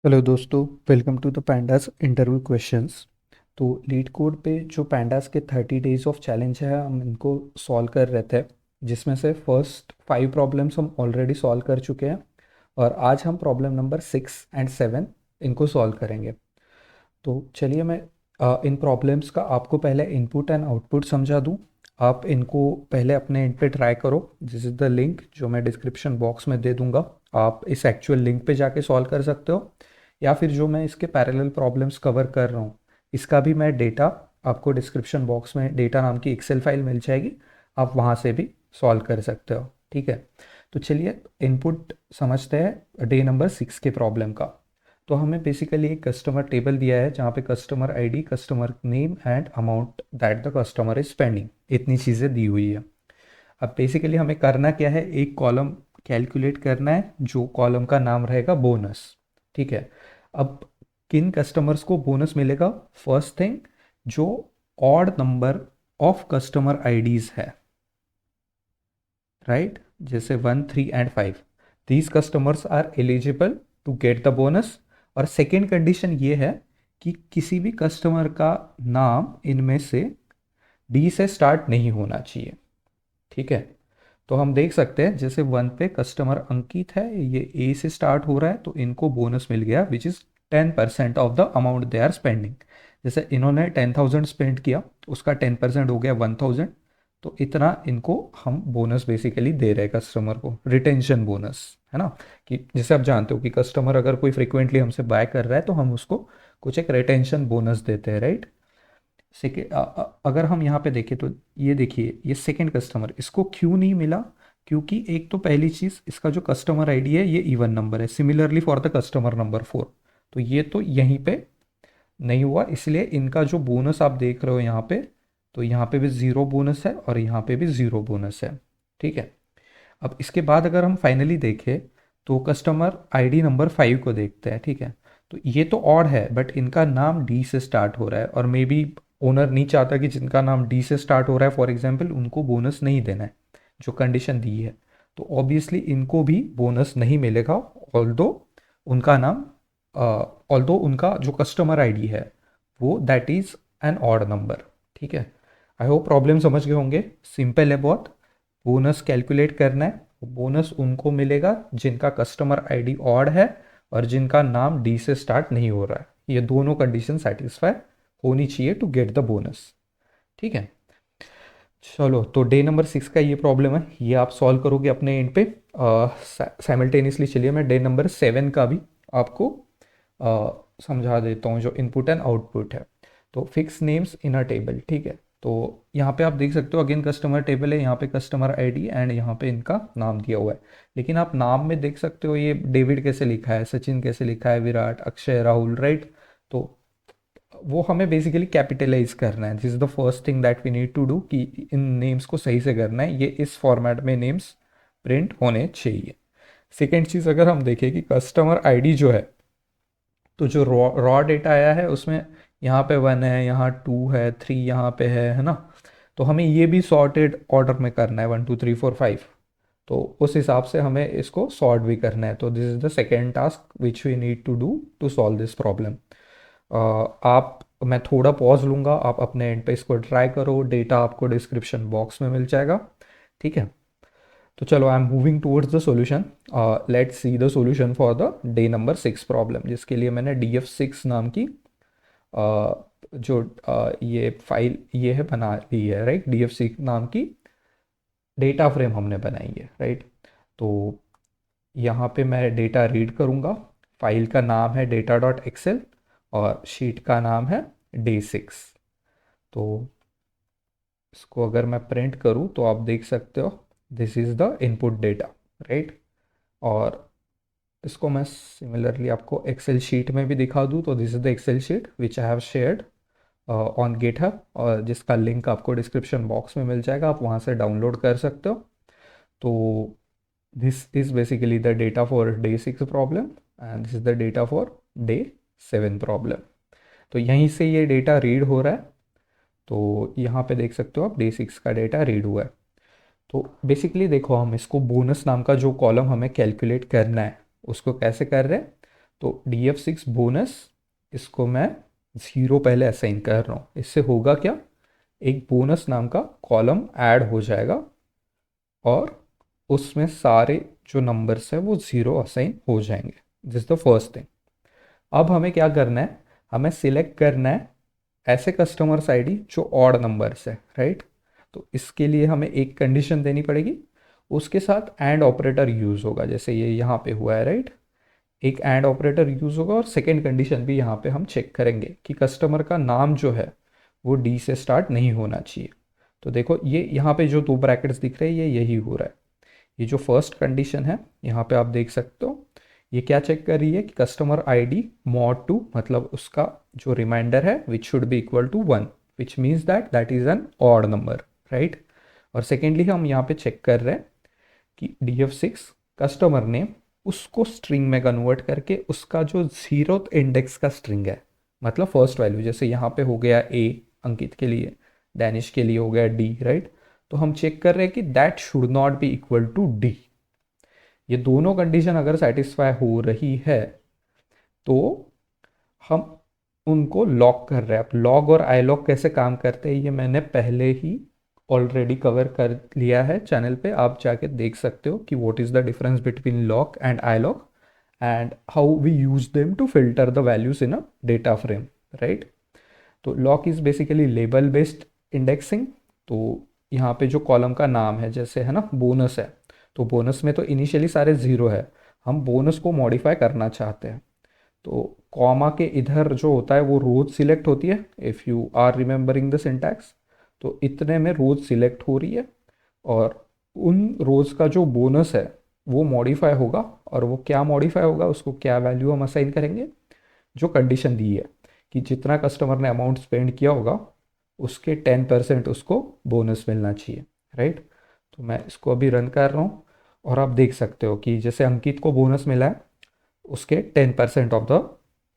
Hello दोस्तों, welcome to the pandas interview questions. तो leetcode पे जो पैंडास के 30 डेज ऑफ चैलेंज है, हम इनको सॉल्व कर रहे थे, जिसमें से फर्स्ट 5 प्रॉब्लम्स हम ऑलरेडी सॉल्व कर चुके हैं। और आज हम प्रॉब्लम नंबर 6 एंड 7 इनको सॉल्व करेंगे। तो चलिए मैं इन प्रॉब्लम्स का आपको पहले इनपुट एंड आउटपुट समझा दूं। आप इनको पहले अपने एंड पे ट्राई करो। दिस इज़ द लिंक जो मैं डिस्क्रिप्शन बॉक्स में दे दूंगा। आप इस एक्चुअल लिंक पे जाके सॉल्व कर सकते हो, या फिर जो मैं इसके पैरेलल प्रॉब्लम्स कवर कर रहा हूँ इसका भी मैं डेटा आपको डिस्क्रिप्शन बॉक्स में डेटा नाम की एक्सेल फाइल मिल जाएगी। आप वहाँ से भी सॉल्व कर सकते हो, ठीक है। तो चलिए इनपुट समझते हैं डे नंबर 6 के प्रॉब्लम का। तो हमें बेसिकली एक कस्टमर टेबल दिया है जहाँ पे customer ID, customer name and amount that the customer is spending, इतनी चीज़ें दी हुई है। अब बेसिकली हमें करना क्या है, एक कॉलम कैलकुलेट करना है जो कॉलम का नाम रहेगा बोनस, ठीक है। अब किन कस्टमर्स को बोनस मिलेगा? फर्स्ट थिंग, जो odd number of customer IDs है, राइट, जैसे 1, 3 and 5, these customers are eligible to get the bonus. और सेकेंड कंडीशन ये है कि किसी भी कस्टमर का नाम इनमें से डी से स्टार्ट नहीं होना चाहिए, ठीक है। तो हम देख सकते हैं जैसे 1 पे कस्टमर अंकित है, ये ए से स्टार्ट हो रहा है, तो इनको बोनस मिल गया which is 10% of the amount they are spending. जैसे इन्होंने 10,000 स्पेंड किया, उसका 10% हो गया 1,000। तो इतना इनको हम बोनस बेसिकली दे रहे हैं कस्टमर को, रिटेंशन बोनस, है ना। कि जैसे आप जानते हो कि कस्टमर अगर कोई फ्रिक्वेंटली हमसे बाय कर रहा है तो हम उसको कुछ एक रिटेंशन बोनस देते हैं, राइट। सेकेंड, अगर हम यहाँ पे देखें तो ये देखिए, ये सेकेंड कस्टमर, इसको क्यों नहीं मिला? क्योंकि एक तो पहली चीज़, इसका जो कस्टमर आईडी है ये इवन नंबर है, similarly for the customer number 4। तो ये तो यहीं पे नहीं हुआ, इसलिए इनका जो बोनस आप देख रहे हो यहाँ पे, तो यहाँ पे भी ज़ीरो बोनस है और यहाँ पे भी ज़ीरो बोनस है, ठीक है। अब इसके बाद अगर हम फाइनली देखें तो कस्टमर आईडी नंबर 5 को देखते हैं, ठीक है। तो ये तो ऑड है, बट इनका नाम डी से स्टार्ट हो रहा है, और मे बी ओनर नहीं चाहता कि जिनका नाम डी से स्टार्ट हो रहा है फॉर एग्जाम्पल उनको बोनस नहीं देना है, जो कंडीशन दी है। तो ऑब्वियसली इनको भी बोनस नहीं मिलेगा, ऑल्दो उनका नाम, ऑल्दो उनका जो कस्टमर आईडी है वो that is an odd number, ठीक है। आई होप प्रॉब्लम समझ गए होंगे, सिंपल है बहुत। बोनस कैलकुलेट करना है, बोनस उनको मिलेगा जिनका कस्टमर आईडी ऑड है और जिनका नाम डी से स्टार्ट नहीं हो रहा है। ये दोनों कंडीशन सेटिस्फाई होनी चाहिए टू गेट द बोनस, ठीक है। चलो, तो डे नंबर 6 का ये प्रॉब्लम है, ये आप सॉल्व करोगे अपने एंड पे। साइमल्टेनियसली चलिए मैं डे नंबर 7 का भी आपको समझा देता हूँ, जो इनपुट एंड आउटपुट है। तो fix names in a table, ठीक है। तो यहाँ पे आप देख सकते हो अगेन कस्टमर टेबल है, यहाँ पे कस्टमर आईडी एंड यहाँ पे इनका नाम दिया हुआ है। लेकिन आप नाम में देख सकते हो ये डेविड कैसे लिखा है, सचिन कैसे लिखा है, विराट, अक्षय, राहुल, राइट। तो वो हमें बेसिकली कैपिटलाइज करना है। This is the first thing that we need to do, कि इन नेम्स को सही से करना है, ये इस फॉर्मेट में नेम्स प्रिंट होने चाहिए। सेकेंड चीज़, अगर हम देखें कि कस्टमर आईडी जो है, तो जो रॉ डेटा आया है उसमें यहाँ पे 1 है, यहाँ 2 है, 3 यहाँ पे है ना। तो हमें ये भी सॉर्टेड ऑर्डर में करना है, 1, 2, 3, 4, 5। तो उस हिसाब से हमें इसको सॉर्ट भी करना है। तो this is the second task which we need to do to solve this problem. आप, मैं थोड़ा पॉज लूँगा, आप अपने एंड पे इसको ट्राई करो, डेटा आपको डिस्क्रिप्शन बॉक्स में मिल जाएगा, ठीक है। तो चलो, I am moving towards the solution. Let's see the solution for the day number 6 problem, जिसके लिए मैंने DF6 नाम की जो ये फाइल ये है बना ली है, राइट। DF6 नाम की डेटा फ्रेम हमने बनाई है, राइट। तो यहाँ पे मैं डेटा रीड करूँगा। फाइल का नाम है data.excel और शीट का नाम है day6। तो इसको अगर मैं प्रिंट करूँ तो आप देख सकते हो this is the input data, right. और इसको मैं सिमिलरली आपको एक्सेल शीट में भी दिखा दूँ, तो this is the excel sheet which I have shared on GitHub, और जिसका लिंक आपको डिस्क्रिप्शन बॉक्स में मिल जाएगा, आप वहाँ से डाउनलोड कर सकते हो। तो this is basically the data for day 6 problem and this is the data for day 7 problem. तो यहीं से ये डेटा रीड हो रहा है। तो यहाँ पे देख सकते हो आप day 6 का डेटा रीड हुआ है। तो बेसिकली देखो, हम इसको बोनस नाम का जो कॉलम हमें कैलकुलेट करना है उसको कैसे कर रहे हैं। तो DF6 बोनस, इसको मैं 0 पहले असाइन कर रहा हूँ। इससे होगा क्या, एक बोनस नाम का कॉलम ऐड हो जाएगा और उसमें सारे जो नंबर्स हैं वो 0 असाइन हो जाएंगे। This is the first thing. अब हमें क्या करना है, हमें सिलेक्ट करना है ऐसे कस्टमर्स आईडी जो ऑड नंबर्स है, राइट। तो इसके लिए हमें एक कंडीशन देनी पड़ेगी, उसके साथ एंड ऑपरेटर यूज़ होगा, जैसे ये यहाँ पे हुआ है, राइट। एक एंड ऑपरेटर यूज़ होगा और सेकेंड कंडीशन भी यहाँ पे हम चेक करेंगे कि कस्टमर का नाम जो है वो डी से स्टार्ट नहीं होना चाहिए। तो देखो ये यहाँ पे जो दो ब्रैकेट्स दिख रहे हैं ये यही हो रहा है। ये जो फर्स्ट कंडीशन है यहाँ पे आप देख सकते हो, ये क्या चेक कर रही है कि कस्टमर आईडी मॉड 2, मतलब उसका जो रिमाइंडर है which should be equal to 1, which means that that is an odd number, right. और सेकेंडली हम यहाँ पे चेक कर रहे हैं कि DF6 कस्टमर ने उसको स्ट्रिंग में कन्वर्ट करके उसका जो 0th इंडेक्स का स्ट्रिंग है, मतलब फर्स्ट वैल्यू, जैसे यहाँ पे हो गया A अंकित के लिए, डैनिश के लिए हो गया D, राइट। तो हम चेक कर रहे हैं कि that should not be equal to D। ये दोनों कंडीशन अगर सेटिस्फाई हो रही है तो हम उनको लॉक कर रहे हैं। अब लॉग और आई लॉग कैसे काम करते हैं ये मैंने पहले ही ऑलरेडी कवर कर लिया है चैनल पे, आप जाके देख सकते हो कि what is the difference between loc and iloc and how we use them to filter the values in a data frame, right. तो loc is basically label based indexing. तो यहाँ पे जो कॉलम का नाम है, जैसे है ना बोनस है, तो बोनस में तो इनिशियली सारे ज़ीरो है, हम बोनस को मॉडिफाई करना चाहते हैं। तो कॉमा के इधर जो होता है वो रोज सिलेक्ट होती है, if you are remembering the syntax. तो इतने में रोज सिलेक्ट हो रही है और उन रोज का जो बोनस है वो मॉडिफाई होगा, और वो क्या मॉडिफाई होगा, उसको क्या वैल्यू हम असाइन करेंगे, जो कंडीशन दी है कि जितना कस्टमर ने अमाउंट स्पेंड किया होगा उसके 10% उसको बोनस मिलना चाहिए, राइट। तो मैं इसको अभी रन कर रहा हूँ और आप देख सकते हो कि जैसे अंकित को बोनस मिला है उसके 10% of the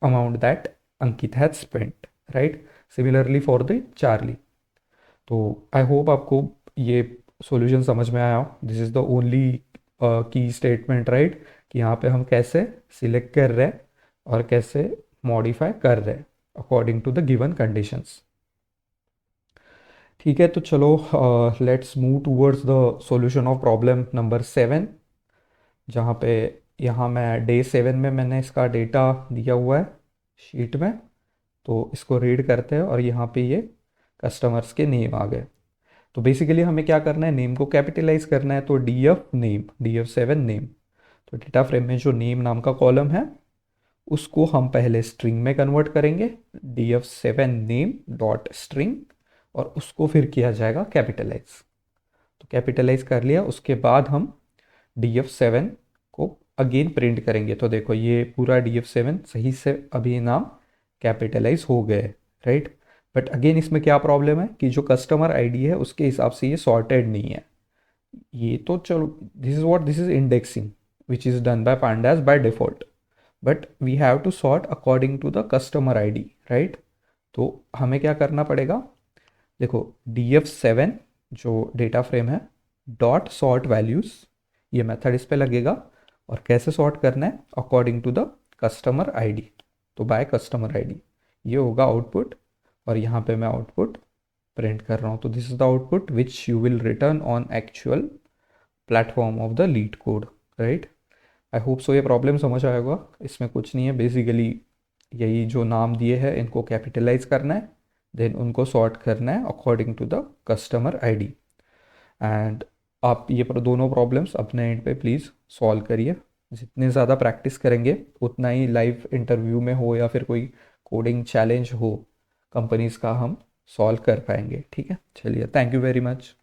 amount that Ankit has spent, right. Similarly for the Charlie. तो आई होप आपको ये सॉल्यूशन समझ में आया हो। दिस इज़ द ओनली की स्टेटमेंट, राइट, कि यहाँ पे हम कैसे सिलेक्ट कर रहे हैं और कैसे मॉडिफाई कर रहे हैं according to the given conditions. ठीक है, तो चलो let's move towards the solution of problem number 7, जहाँ पे यहाँ मैं डे 7 में मैंने इसका डेटा दिया हुआ है शीट में। तो इसको रीड करते हैं और यहाँ पे ये कस्टमर्स के नेम आ गए। तो बेसिकली हमें क्या करना है, नेम को कैपिटलाइज करना है। तो DF नेम, DF7 नेम, तो डेटा फ्रेम में जो नेम नाम का कॉलम है उसको हम पहले स्ट्रिंग में कन्वर्ट करेंगे, DF7 नेम डॉट स्ट्रिंग, और उसको फिर किया जाएगा कैपिटलाइज। तो कैपिटलाइज कर लिया, उसके बाद हम DF7 को अगेन प्रिंट करेंगे। तो देखो ये पूरा DF7 सही से अभी नाम कैपिटलाइज हो गए, राइट। बट अगेन इसमें क्या प्रॉब्लम है कि जो कस्टमर आईडी है उसके हिसाब से ये सॉर्टेड नहीं है। ये तो चलो, this is indexing which is done by pandas by default, but we have to sort according to the customer ID, right. तो हमें क्या करना पड़ेगा, देखो DF7 जो डेटा फ्रेम है डॉट सॉर्ट वैल्यूज़, ये मेथड इस पे लगेगा। और कैसे सॉर्ट करना है, according to the customer ID, तो बाय कस्टमर आईडी ये होगा आउटपुट। और यहाँ पे मैं आउटपुट प्रिंट कर रहा हूँ। तो this is the output which you will return on actual platform of the leet code, right. I hope so ये प्रॉब्लम समझ आएगा। इसमें कुछ नहीं है, बेसिकली यही जो नाम दिए हैं इनको कैपिटलाइज करना है, देन उनको सॉर्ट करना है according to the customer ID. And आप ये दोनों प्रॉब्लम्स अपने एंड पे प्लीज़ सॉल्व करिए। जितने ज़्यादा प्रैक्टिस करेंगे उतना ही लाइव इंटरव्यू में हो या फिर कोई कोडिंग चैलेंज हो कंपनीज़ का, हम सॉल्व कर पाएंगे। ठीक है, चलिए, थैंक यू वेरी मच।